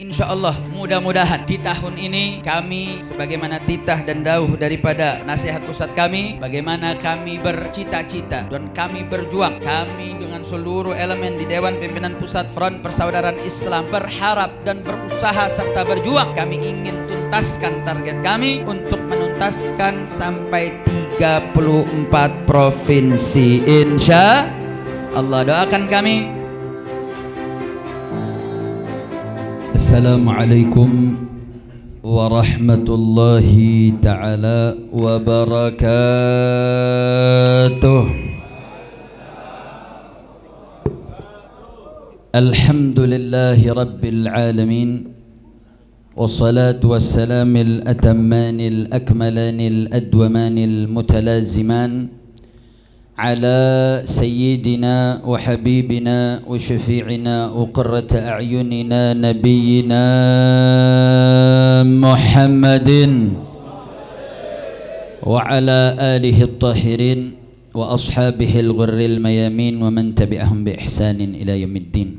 insya Allah mudah-mudahan di tahun ini kami sebagaimana titah dan dauh daripada nasihat pusat kami, bagaimana kami bercita-cita dan kami berjuang, kami dengan seluruh elemen di Dewan Pimpinan Pusat Front Persaudaraan Islam berharap dan berusaha serta berjuang. Kami ingin tuntaskan target kami untuk menuntaskan sampai 34 provinsi, insya Allah. Doakan kami. Assalamualaikum warahmatullahi ta'ala wabarakatuh. Alhamdulillahi rabbil alamin, wassalatu wassalamil atammanil akmalanil adwamanil mutalaziman على سيدنا وحبيبنا وشفيعنا وقرة أعيننا نبينا محمد وعلى آله الطاهرين وأصحابه الغر الميامين ومن تبعهم بإحسان إلى يوم الدين.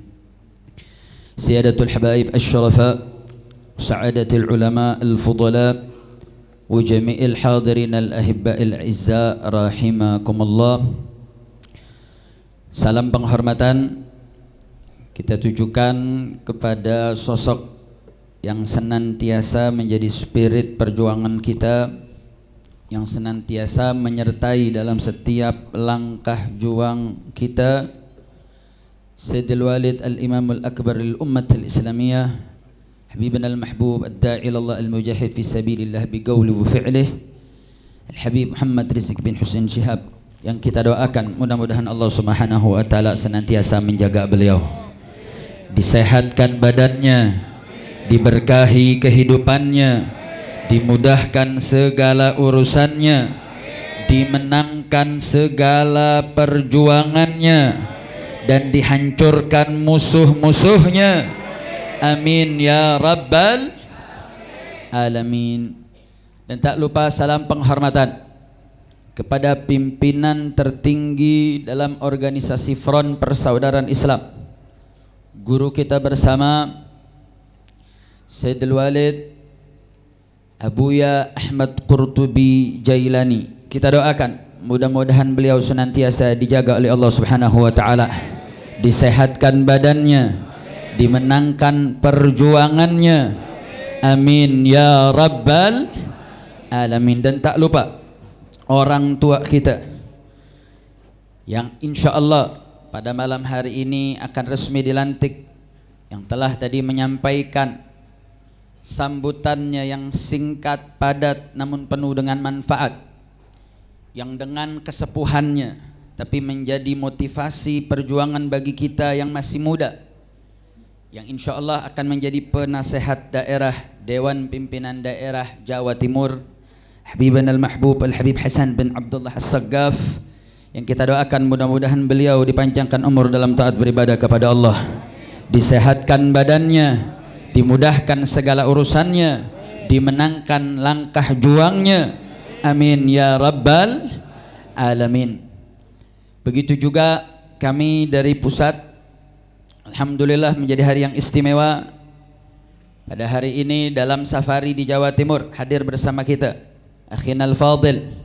سيادة الحبائب الشرفاء، سعادة العلماء الفضلاء، وجميع الحاضرين الأحباء الأعزاء rahimakumullah. Salam penghormatan kita tujukan kepada sosok yang senantiasa menjadi spirit perjuangan kita, yang senantiasa menyertai dalam setiap langkah juang kita, Sayyidul Walid Al-Imam Al-Akbar Al-Ummat Al-Islamiyah حبيبنا المحبوب الداعي إلى الله المجاهد في سبيل الله بقوله وفعله الحبيب محمد رزق bin Husain Shihab, yang kita doakan mudah-mudahan Allah Subhanahu wa taala senantiasa menjaga beliau, disehatkan badannya, diberkahi kehidupannya, dimudahkan segala urusannya, dimenangkan segala perjuangannya, dan dihancurkan musuh-musuhnya. Amin ya rabbal alamin. Dan tak lupa salam penghormatan kepada pimpinan tertinggi dalam organisasi Front Persaudaraan Islam, guru kita bersama Sayyidul Walid Abuya Ahmad Qurtubi Jailani. Kita doakan mudah-mudahan beliau senantiasa dijaga oleh Allah Subhanahu wa taala, disehatkan badannya, dimenangkan perjuangannya. Amin ya rabbal alamin. Dan tak lupa orang tua kita yang insya Allah pada malam hari ini akan resmi dilantik, yang telah tadi menyampaikan sambutannya yang singkat, padat, namun penuh dengan manfaat, yang dengan kesepuhannya tapi menjadi motivasi perjuangan bagi kita yang masih muda, yang insya Allah akan menjadi penasehat daerah Dewan Pimpinan Daerah Jawa Timur, Habibana Al-Mahbub Al-Habib Hasan bin Abdullah As-Saggaf, yang kita doakan mudah-mudahan beliau dipanjangkan umur dalam taat beribadah kepada Allah, disehatkan badannya, dimudahkan segala urusannya, dimenangkan langkah juangnya. Amin ya rabbal alamin. Begitu juga kami dari pusat, alhamdulillah menjadi hari yang istimewa. Pada hari ini dalam safari di Jawa Timur hadir bersama kita Akhinal Fadil,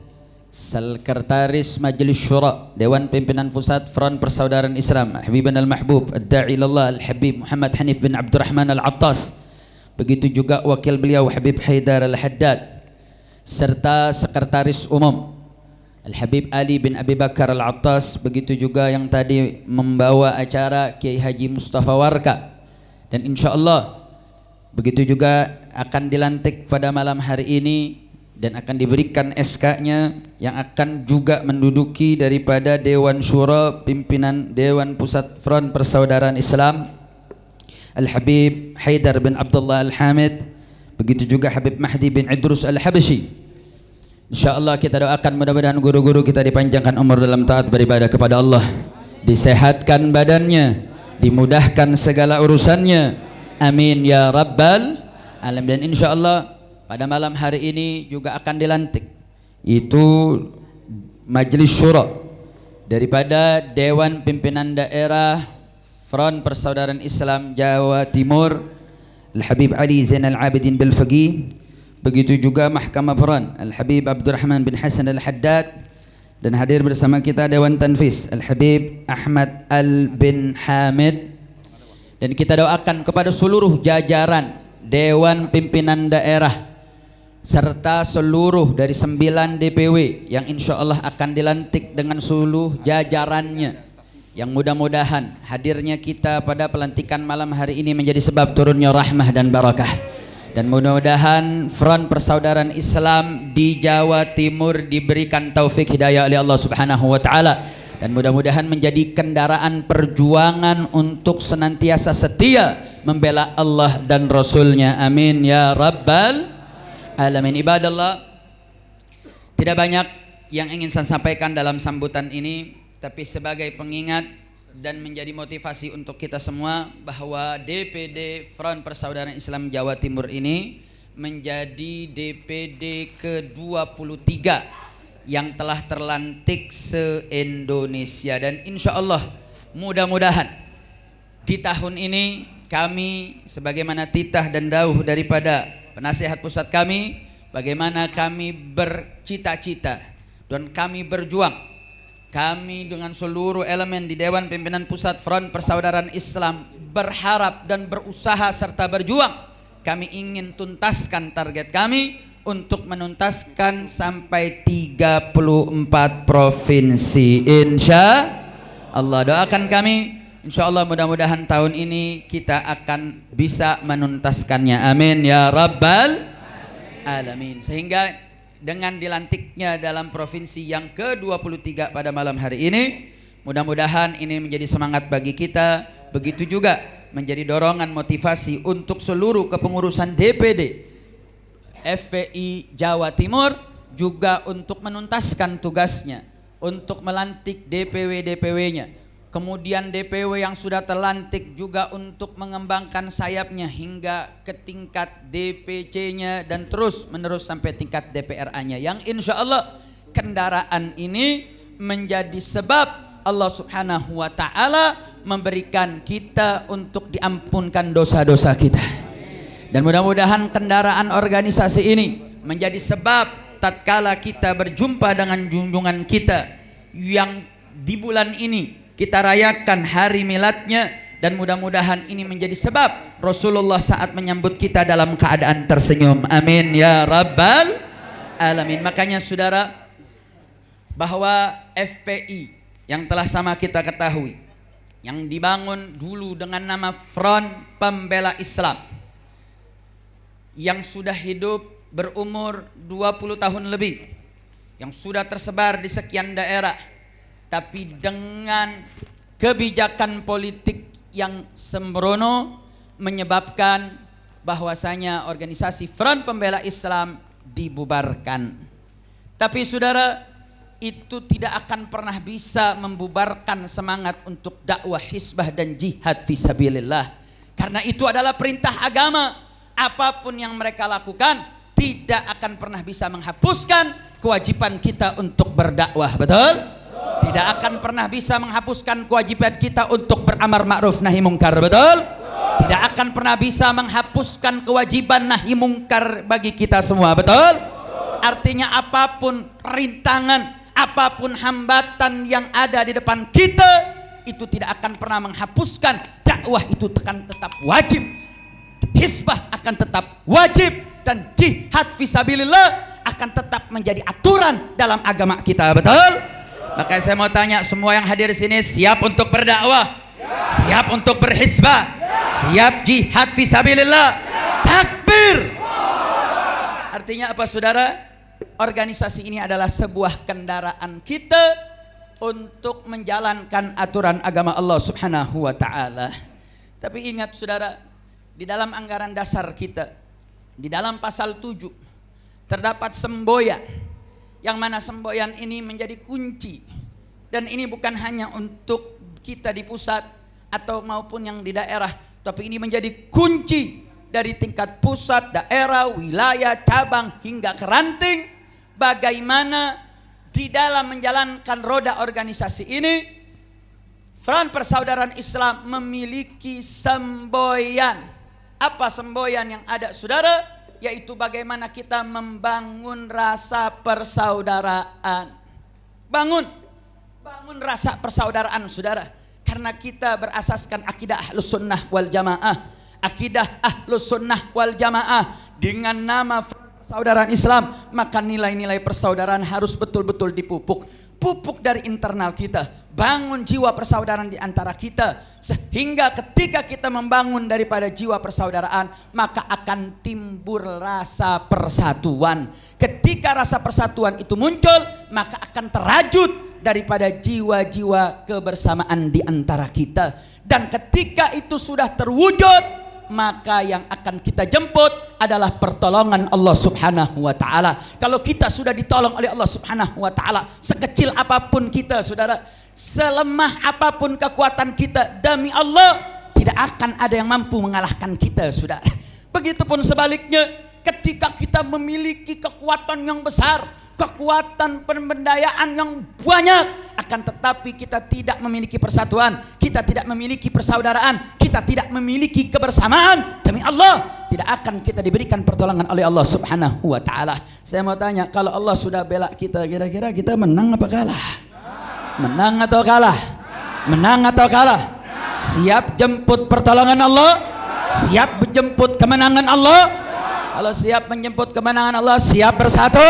Sekretaris Majelis Syura Dewan Pimpinan Pusat Front Persaudaraan Islam, Habibana Al-Mahbub Ad-Da'i Ilallah Al-Habib Muhammad Hanif bin Abdurrahman Al-Attas. Begitu juga wakil beliau Habib Haidar Al-Haddad, serta Sekretaris Umum Al-Habib Ali bin Abi Bakar Al-Attas. Begitu juga yang tadi membawa acara Kiai Haji Mustafa Warka. Dan insya Allah begitu juga akan dilantik pada malam hari ini dan akan diberikan SK-nya, yang akan juga menduduki daripada Dewan Syura Pimpinan Dewan Pusat Front Persaudaraan Islam, Al-Habib Haidar bin Abdullah Al-Hamid. Begitu juga Habib Mahdi bin Idrus Al-Habsyi. InsyaAllah kita doakan mudah-mudahan guru-guru kita dipanjangkan umur dalam taat beribadah kepada Allah, disehatkan badannya, dimudahkan segala urusannya. Amin ya rabbal alamin. Dan insyaAllah pada malam hari ini juga akan dilantik itu Majelis Syura daripada Dewan Pimpinan Daerah Front Persaudaraan Islam Jawa Timur, Al-Habib Ali Zainal Abidin Bil-Faqih, begitu juga Mahkamah Peran Al-Habib Abdurrahman bin Hasan Al-Haddad, dan hadir bersama kita Dewan Tanfiz Al-Habib Ahmad Al-Bin Hamid. Dan kita doakan kepada seluruh jajaran Dewan Pimpinan Daerah serta seluruh dari 9 DPW yang insya Allah akan dilantik dengan seluruh jajarannya, yang mudah-mudahan hadirnya kita pada pelantikan malam hari ini menjadi sebab turunnya rahmah dan barakah. Dan mudah-mudahan Front Persaudaraan Islam di Jawa Timur diberikan taufik hidayah oleh Allah Subhanahu wa taala, dan mudah-mudahan menjadi kendaraan perjuangan untuk senantiasa setia membela Allah dan Rasulnya. Amin ya rabbal alamin. Ibadallah, tidak banyak yang ingin saya sampaikan dalam sambutan ini, tapi sebagai pengingat dan menjadi motivasi untuk kita semua bahwa DPD Front Persaudaraan Islam Jawa Timur ini menjadi DPD ke-23 yang telah terlantik se-Indonesia, dan insya Allah mudah-mudahan di tahun ini kami sebagaimana titah dan dauh daripada penasihat pusat kami, bagaimana kami bercita-cita dan kami berjuang. Kami dengan seluruh elemen di Dewan Pimpinan Pusat Front Persaudaraan Islam berharap dan berusaha serta berjuang. Kami ingin tuntaskan target kami untuk menuntaskan sampai 34 provinsi. Insya Allah, doakan kami. Insya Allah mudah-mudahan tahun ini kita akan bisa menuntaskannya. Amin ya rabbal alamin. Sehingga dengan dilantiknya dalam provinsi yang ke-23 pada malam hari ini, mudah-mudahan ini menjadi semangat bagi kita, begitu juga menjadi dorongan motivasi untuk seluruh kepengurusan DPD FPI Jawa Timur juga untuk menuntaskan tugasnya, untuk melantik DPW-DPW-nya. Kemudian DPW yang sudah terlantik juga untuk mengembangkan sayapnya hingga ke tingkat DPC-nya dan terus menerus sampai tingkat DPRA-nya, yang insya Allah kendaraan ini menjadi sebab Allah Subhanahu wa ta'ala memberikan kita untuk diampunkan dosa-dosa kita. Dan mudah-mudahan kendaraan organisasi ini menjadi sebab tatkala kita berjumpa dengan junjungan kita yang di bulan ini kita rayakan hari miladnya, dan mudah-mudahan ini menjadi sebab Rasulullah saat menyambut kita dalam keadaan tersenyum. Amin ya rabbal alamin. Makanya saudara, bahwa FPI yang telah sama kita ketahui, yang dibangun dulu dengan nama Front Pembela Islam, yang sudah hidup berumur 20 tahun lebih, yang sudah tersebar di sekian daerah, tapi dengan kebijakan politik yang sembrono menyebabkan bahwasanya organisasi Front Pembela Islam dibubarkan. Tapi saudara, itu tidak akan pernah bisa membubarkan semangat untuk dakwah hizbah dan jihad fisabilillah, karena itu adalah perintah agama. Apapun yang mereka lakukan tidak akan pernah bisa menghapuskan kewajiban kita untuk berdakwah. Betul? Tidak akan pernah bisa menghapuskan kewajiban kita untuk beramar ma'ruf nahi mungkar. Betul? Tidak akan pernah bisa menghapuskan kewajiban nahi mungkar bagi kita semua. Betul? Artinya apapun rintangan, apapun hambatan yang ada di depan kita, itu tidak akan pernah menghapuskan dakwah. Itu akan tetap wajib, hizbah akan tetap wajib, dan jihad fisabilillah akan tetap menjadi aturan dalam agama kita. Betul? Maka saya mau tanya semua yang hadir di sini, siap untuk berdakwah? Siap untuk berhizbah? Siap jihad fisabilillah? Takbir! Artinya apa saudara? Organisasi ini adalah sebuah kendaraan kita untuk menjalankan aturan agama Allah Subhanahu wa ta'ala. Tapi ingat saudara, di dalam anggaran dasar kita, di dalam pasal 7 terdapat semboyan, yang mana semboyan ini menjadi kunci. Dan ini bukan hanya untuk kita di pusat atau maupun yang di daerah, tapi ini menjadi kunci dari tingkat pusat, daerah, wilayah, cabang hingga ke ranting. Bagaimana di dalam menjalankan roda organisasi ini, Front Persaudaraan Islam memiliki semboyan Apa semboyan yang ada saudara? Yaitu bagaimana kita membangun rasa persaudaraan. Bangun rasa persaudaraan saudara. Karena kita berasaskan akidah Ahlus Sunnah wal Jamaah. Akidah Ahlus Sunnah wal Jamaah dengan nama persaudaraan Islam, maka nilai-nilai persaudaraan harus betul-betul dipupuk. Pupuk dari internal kita, bangun jiwa persaudaraan di antara kita, sehingga ketika kita membangun daripada jiwa persaudaraan, maka akan timbul rasa persatuan. Ketika rasa persatuan itu muncul, maka akan terajut daripada jiwa-jiwa kebersamaan di antara kita. Dan ketika itu sudah terwujud, maka yang akan kita jemput adalah pertolongan Allah Subhanahu wa taala. Kalau kita sudah ditolong oleh Allah Subhanahu wa taala, sekecil apapun kita saudara, selemah apapun kekuatan kita, demi Allah tidak akan ada yang mampu mengalahkan kita saudara. Begitupun sebaliknya, ketika kita memiliki kekuatan yang besar, kekuatan pemberdayaan yang banyak, akan tetapi kita tidak memiliki persatuan, kita tidak memiliki persaudaraan, kita tidak memiliki kebersamaan, demi Allah tidak akan kita diberikan pertolongan oleh Allah Subhanahu wa taala. Saya mau tanya, kalau Allah sudah bela kita, kira-kira kita menang apa kalah? Menang atau kalah? Menang atau kalah? Siap jemput pertolongan Allah? Siap menjemput kemenangan Allah? Kalau siap menjemput kemenangan Allah, siap bersatu?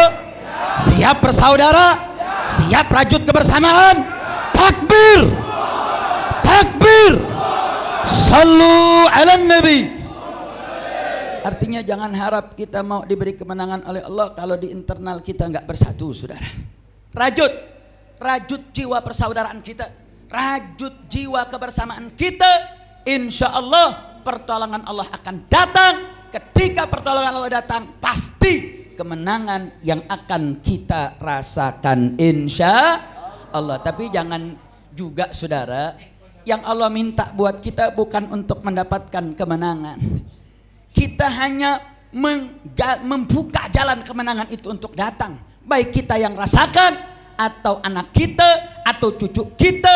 Siap bersaudara, siap rajut kebersamaan. Takbir, takbir, sallu ala nabi. Artinya jangan harap kita mau diberi kemenangan oleh Allah kalau di internal kita nggak bersatu saudara. Rajut jiwa persaudaraan kita, rajut jiwa kebersamaan kita. Insya Allah pertolongan Allah akan datang. Ketika pertolongan Allah datang, pasti kemenangan yang akan kita rasakan insya Allah. Tapi jangan juga saudara, yang Allah minta buat kita bukan untuk mendapatkan kemenangan. Kita hanya membuka jalan kemenangan itu untuk datang. Baik kita yang rasakan, atau anak kita, atau cucu kita,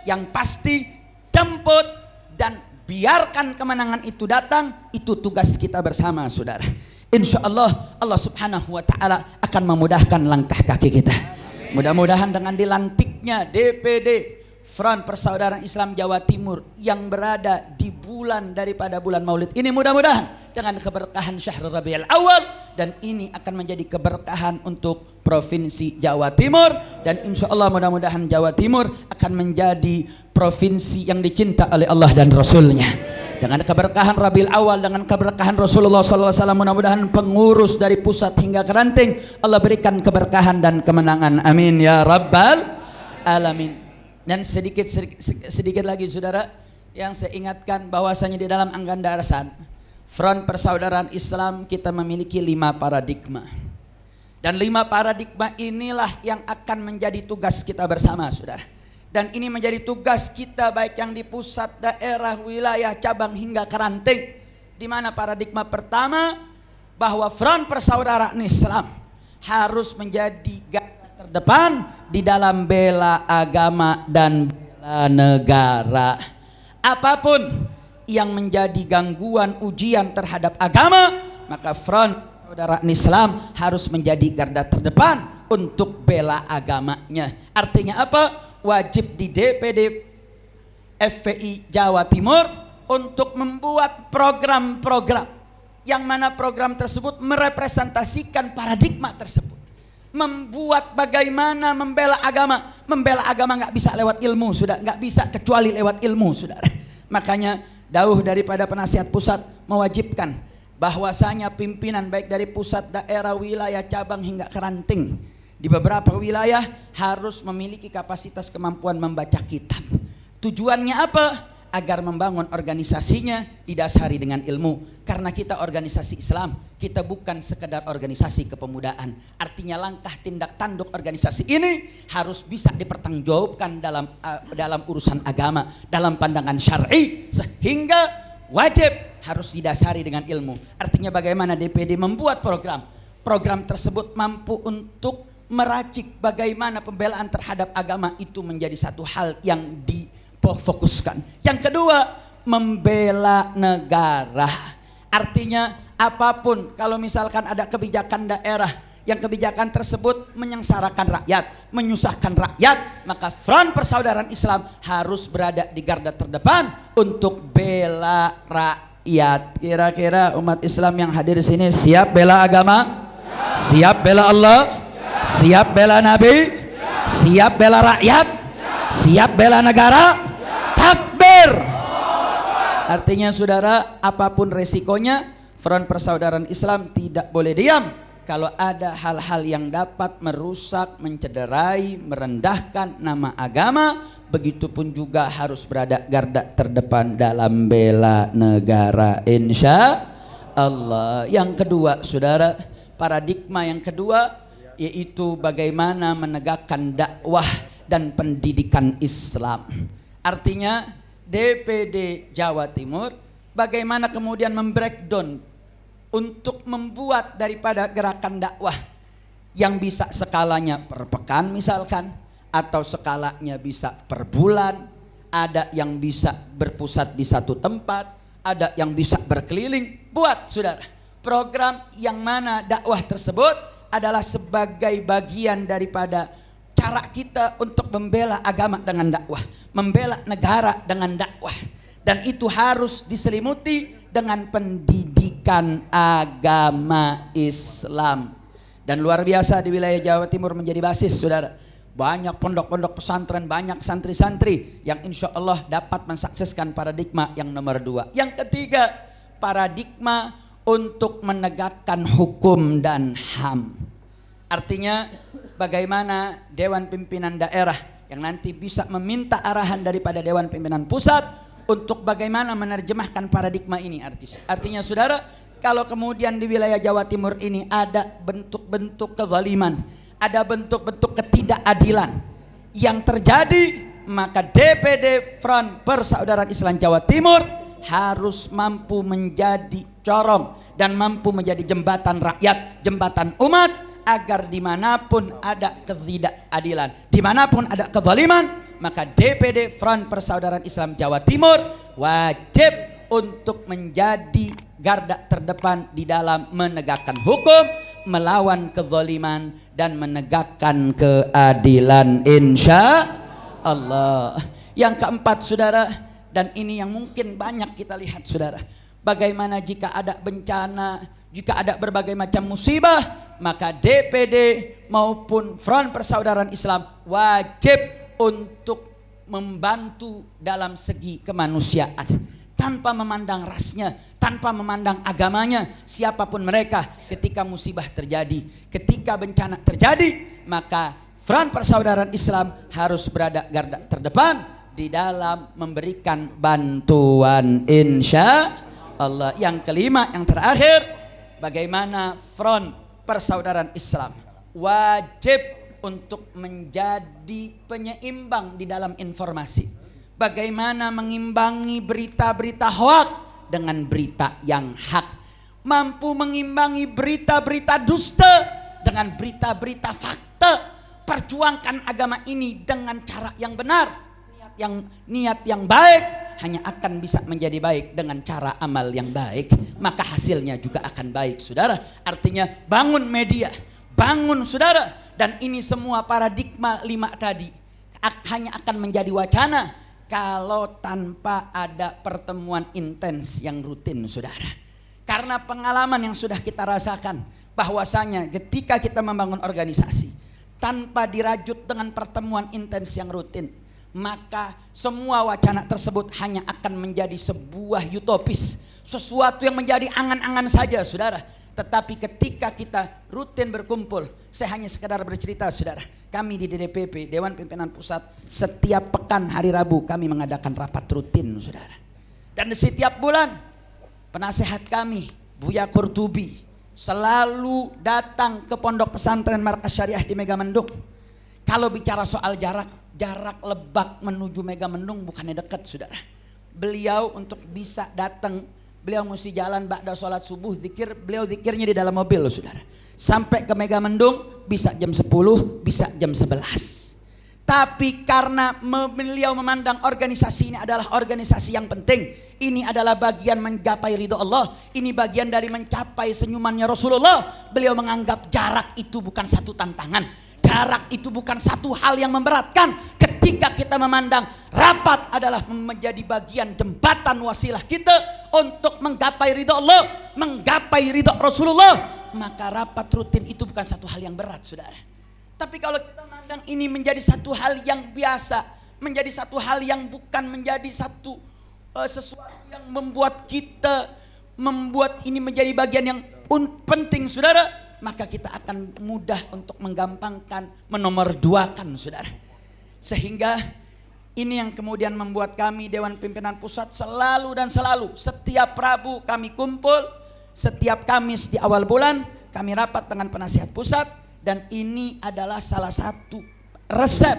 yang pasti jemput dan biarkan kemenangan itu datang. Itu tugas kita bersama saudara. Insya Allah Allah Subhanahu wa ta'ala akan memudahkan langkah kaki kita. Mudah-mudahan dengan dilantiknya DPD Front Persaudaraan Islam Jawa Timur yang berada di bulan daripada bulan Maulid ini, mudah-mudahan dengan keberkahan Syahrul Rabiul Awal, dan ini akan menjadi keberkahan untuk Provinsi Jawa Timur, dan insya Allah mudah-mudahan Jawa Timur akan menjadi provinsi yang dicinta oleh Allah dan Rasulnya. Dengan keberkahan Rabiul Awal, dengan keberkahan Rasulullah SAW, mudah-mudahan pengurus dari pusat hingga ke ranting Allah berikan keberkahan dan kemenangan. Amin ya Rabbal Alamin. Dan sedikit lagi saudara, yang saya ingatkan bahwasanya di dalam Angkatan Darsan Front Persaudaraan Islam kita memiliki 5 paradigma. Dan 5 paradigma inilah yang akan menjadi tugas kita bersama saudara. Dan ini menjadi tugas kita baik yang di pusat, daerah, wilayah, cabang hingga ke ranting. Di mana paradigma pertama, bahwa Front Persaudaraan Islam harus menjadi garda terdepan di dalam bela agama dan bela negara. Apapun yang menjadi gangguan ujian terhadap agama, maka Front Persaudaraan Islam harus menjadi garda terdepan untuk bela agamanya. Artinya apa? Wajib di DPD FPI Jawa Timur untuk membuat program-program yang mana program tersebut merepresentasikan paradigma tersebut. Membuat bagaimana membela agama. Membela agama nggak bisa lewat ilmu, sudah nggak bisa kecuali lewat ilmu, saudara. Makanya dauh daripada penasihat pusat mewajibkan bahwasanya pimpinan baik dari pusat, daerah, wilayah, cabang hingga ke ranting di beberapa wilayah harus memiliki kapasitas kemampuan membaca kitab. Tujuannya apa? Agar membangun organisasinya didasari dengan ilmu. Karena kita organisasi Islam, kita bukan sekedar organisasi kepemudaan. Artinya langkah tindak tanduk organisasi ini harus bisa dipertanggungjawabkan dalam urusan agama, dalam pandangan syar'i, sehingga wajib harus didasari dengan ilmu. Artinya bagaimana DPD membuat program tersebut mampu untuk meracik bagaimana pembelaan terhadap agama itu menjadi satu hal yang difokuskan. Yang kedua, membela negara. Artinya apapun, kalau misalkan ada kebijakan daerah yang kebijakan tersebut menyengsarakan rakyat, menyusahkan rakyat, maka Front Persaudaraan Islam harus berada di garda terdepan untuk bela rakyat. Kira-kira umat Islam yang hadir di sini siap bela agama? Siap bela Allah? Siap bela Nabi? Siap bela rakyat? Siap bela negara? Takbir! Artinya saudara, apapun resikonya, Front Persaudaraan Islam tidak boleh diam kalau ada hal-hal yang dapat merusak, mencederai, merendahkan nama agama. Begitupun juga harus berada garda terdepan dalam bela negara, insya Allah. Yang kedua saudara, paradigma yang kedua yaitu bagaimana menegakkan dakwah dan pendidikan Islam. Artinya DPD Jawa Timur bagaimana kemudian membreakdown untuk membuat daripada gerakan dakwah yang bisa skalanya per pekan misalkan, atau skalanya bisa per bulan, ada yang bisa berpusat di satu tempat, ada yang bisa berkeliling. Buat saudara program yang mana dakwah tersebut adalah sebagai bagian daripada cara kita untuk membela agama dengan dakwah, membela negara dengan dakwah, dan itu harus diselimuti dengan pendidikan agama Islam. Dan luar biasa di wilayah Jawa Timur menjadi basis saudara, banyak pondok-pondok pesantren, banyak santri-santri yang insya Allah dapat mensukseskan paradigma yang nomor 2. Yang ketiga, paradigma untuk menegakkan hukum dan HAM. Artinya bagaimana Dewan Pimpinan Daerah yang nanti bisa meminta arahan daripada Dewan Pimpinan Pusat untuk bagaimana menerjemahkan paradigma ini. Artinya saudara, kalau kemudian di wilayah Jawa Timur ini ada bentuk-bentuk kezaliman, ada bentuk-bentuk ketidakadilan yang terjadi, maka DPD Front Persaudaraan Islam Jawa Timur harus mampu menjadi corong dan mampu menjadi jembatan rakyat, jembatan umat, agar dimanapun ada ketidakadilan, dimanapun ada kezaliman, maka DPD Front Persaudaraan Islam Jawa Timur wajib untuk menjadi garda terdepan di dalam menegakkan hukum, melawan kezaliman, dan menegakkan keadilan, insya Allah. Yang keempat saudara, dan ini yang mungkin banyak kita lihat saudara, bagaimana jika ada bencana, jika ada berbagai macam musibah, maka DPD maupun Front Persaudaraan Islam wajib untuk membantu dalam segi kemanusiaan, tanpa memandang rasnya, tanpa memandang agamanya, siapapun mereka. Ketika musibah terjadi, ketika bencana terjadi, maka Front Persaudaraan Islam harus berada garda terdepan di dalam memberikan bantuan, insya Allah. Yang kelima, yang terakhir, bagaimana Front Persaudaraan Islam wajib untuk menjadi penyeimbang di dalam informasi. Bagaimana mengimbangi berita-berita hoak dengan berita yang hak, mampu mengimbangi berita-berita dusta dengan berita-berita fakta. Perjuangkan agama ini dengan cara yang benar, niat yang baik hanya akan bisa menjadi baik dengan cara amal yang baik, maka hasilnya juga akan baik saudara. Artinya bangun media, bangun saudara. Dan ini semua paradigma 5 tadi hanya akan menjadi wacana kalau tanpa ada pertemuan intens yang rutin saudara. Karena pengalaman yang sudah kita rasakan bahwasanya ketika kita membangun organisasi tanpa dirajut dengan pertemuan intens yang rutin, maka semua wacana tersebut hanya akan menjadi sebuah utopis, sesuatu yang menjadi angan-angan saja saudara. Tetapi ketika kita rutin berkumpul, saya hanya sekedar bercerita saudara, kami di DPP Dewan Pimpinan Pusat setiap pekan hari Rabu kami mengadakan rapat rutin saudara. Dan di setiap bulan penasehat kami Buya Qurtubi selalu datang ke pondok pesantren Markas Syariah di Megamendung. Kalau bicara soal jarak Lebak menuju Megamendung bukannya dekat saudara. Beliau untuk bisa datang, beliau mesti jalan ba'da sholat subuh zikir, beliau zikirnya di dalam mobil loh saudara. Sampai ke Megamendung bisa jam 10, bisa jam 11. Tapi karena beliau memandang organisasi ini adalah organisasi yang penting, ini adalah bagian menggapai ridho Allah, ini bagian dari mencapai senyumannya Rasulullah. Beliau menganggap jarak itu bukan satu tantangan, jarak itu bukan satu hal yang memberatkan. Ketika kita memandang rapat adalah menjadi bagian jembatan wasilah kita untuk menggapai ridho Allah, menggapai ridho Rasulullah, maka rapat rutin itu bukan satu hal yang berat, saudara. Tapi kalau kita memandang ini menjadi satu hal yang biasa, menjadi satu hal yang bukan menjadi sesuatu yang membuat ini menjadi bagian yang penting, saudara, maka kita akan mudah untuk menggampangkan, menomorduakan, saudara. Sehingga ini yang kemudian membuat kami Dewan Pimpinan Pusat selalu setiap Rabu kami kumpul, setiap Kamis di awal bulan kami rapat dengan penasihat pusat. Dan ini adalah salah satu resep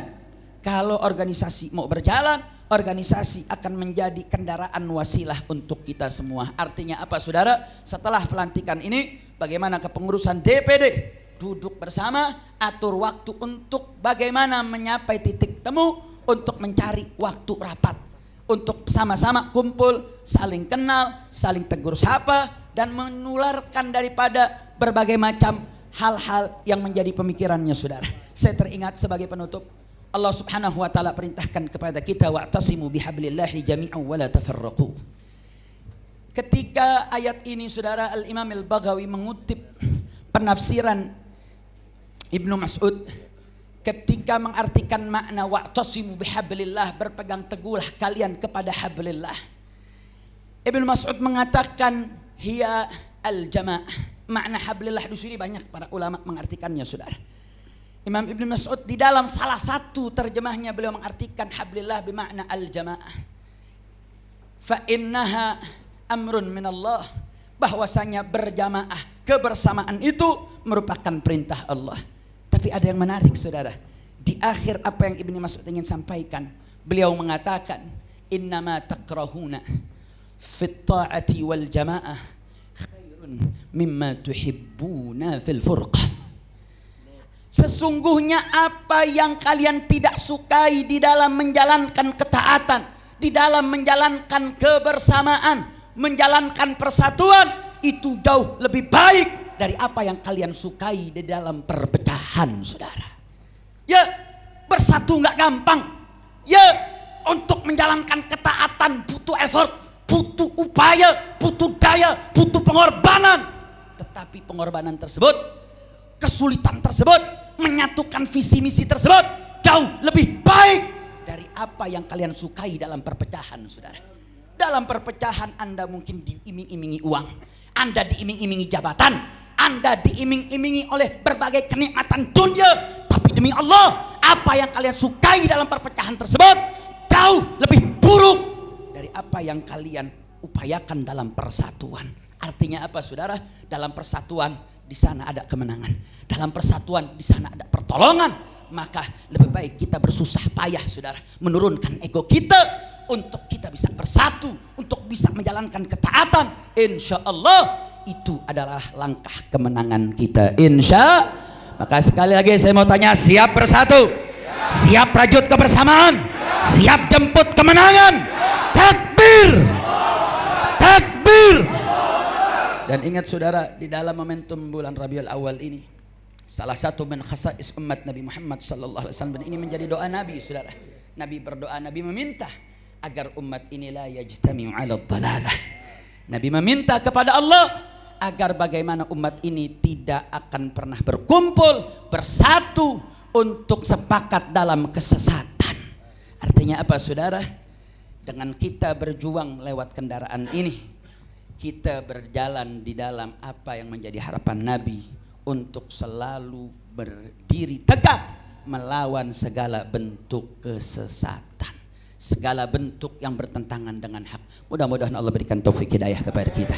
kalau organisasi mau berjalan, organisasi akan menjadi kendaraan wasilah untuk kita semua. Artinya apa, saudara? Setelah pelantikan ini, bagaimana kepengurusan DPD duduk bersama, atur waktu untuk bagaimana menyapai titik temu, untuk mencari waktu rapat, untuk sama-sama kumpul, saling kenal, saling tegur sapa, dan menularkan daripada berbagai macam hal-hal yang menjadi pemikirannya, saudara. Saya teringat sebagai penutup, Allah Subhanahu wa taala perintahkan kepada kita, wa'tasimu bihablillahi jami'an wa la tafarraqu. Ketika ayat ini, saudara, Al-Imam Al-Baghawi mengutip penafsiran Ibnu Mas'ud ketika mengartikan makna wa'tasimu bihablillah, berpegang teguhlah kalian kepada hablillah. Ibnu Mas'ud mengatakan hiya al-jamaah. Makna hablillah di sini banyak para ulama mengartikannya, saudara. Imam Ibnu Mas'ud di dalam salah satu terjemahnya beliau mengartikan hablillah bermakna al-jamaah. Fa innaha amrun minallah, bahwasanya berjamaah, kebersamaan itu merupakan perintah Allah. Tapi ada yang menarik, saudara. Di akhir apa yang Ibnu Mas'ud ingin sampaikan, beliau mengatakan innama takrahuna fit ta'ati wal jamaah mimma tuhibbuna fil furqah. Sesungguhnya apa yang kalian tidak sukai di dalam menjalankan ketaatan, di dalam menjalankan kebersamaan, menjalankan persatuan, itu jauh lebih baik dari apa yang kalian sukai di dalam perpecahan, saudara. Ya, bersatu nggak gampang. Ya, untuk menjalankan ketaatan butuh effort, butuh upaya, butuh daya, butuh pengorbanan. Tetapi pengorbanan tersebut, kesulitan tersebut, menyatukan visi misi tersebut jauh lebih baik dari apa yang kalian sukai dalam perpecahan, saudara. Dalam perpecahan Anda mungkin diiming-imingi uang, Anda diiming-imingi jabatan, Anda diiming-imingi oleh berbagai kenikmatan dunia. Tapi demi Allah, apa yang kalian sukai dalam perpecahan tersebut jauh lebih buruk dari apa yang kalian upayakan dalam persatuan. Artinya apa, saudara? Dalam persatuan di sana ada kemenangan. Dalam persatuan di sana ada pertolongan. Maka lebih baik kita bersusah payah, saudara, menurunkan ego kita untuk kita bisa bersatu, untuk bisa menjalankan ketaatan. Insya Allah itu adalah langkah kemenangan kita. Maka sekali lagi saya mau tanya, siap bersatu? Siap rajut kebersamaan? Siap jemput kemenangan? Takbir! Takbir! Dan ingat, saudara, di dalam momentum bulan Rabiul Awal ini, salah satu min khasais umat Nabi Muhammad sallallahu alaihi wasallam, ini menjadi doa Nabi, saudara. Nabi berdoa, Nabi meminta agar umat ini la yajtami'u 'ala dhalalah. Nabi meminta kepada Allah agar bagaimana umat ini tidak akan pernah berkumpul, bersatu untuk sepakat dalam kesesatan. Artinya apa, saudara? Dengan kita berjuang lewat kendaraan ini, kita berjalan di dalam apa yang menjadi harapan Nabi untuk selalu berdiri tegak melawan segala bentuk kesesatan, segala bentuk yang bertentangan dengan hak. Mudah-mudahan Allah berikan taufik hidayah kepada kita.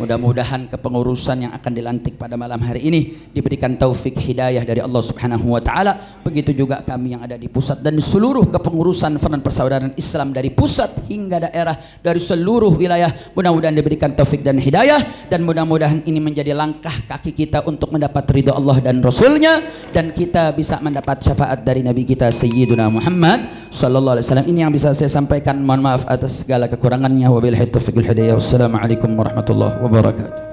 Mudah-mudahan kepengurusan yang akan dilantik pada malam hari ini diberikan taufik hidayah dari Allah Subhanahu wa taala. Begitu juga kami yang ada di pusat dan seluruh kepengurusan Front Persaudaraan Islam dari pusat hingga daerah, dari seluruh wilayah, mudah-mudahan diberikan taufik dan hidayah, dan mudah-mudahan ini menjadi langkah kaki kita untuk mendapat ridha Allah dan Rasulnya, dan kita bisa mendapat syafaat dari Nabi kita Sayyiduna Muhammad sallallahu alaihi wasallam. Ini yang bisa saya sampaikan. Mohon maaf atas segala kekurangannya. Wabillahi taufiq wal hidayah. Wassalamualaikum warahmatullahi wabarakatuh.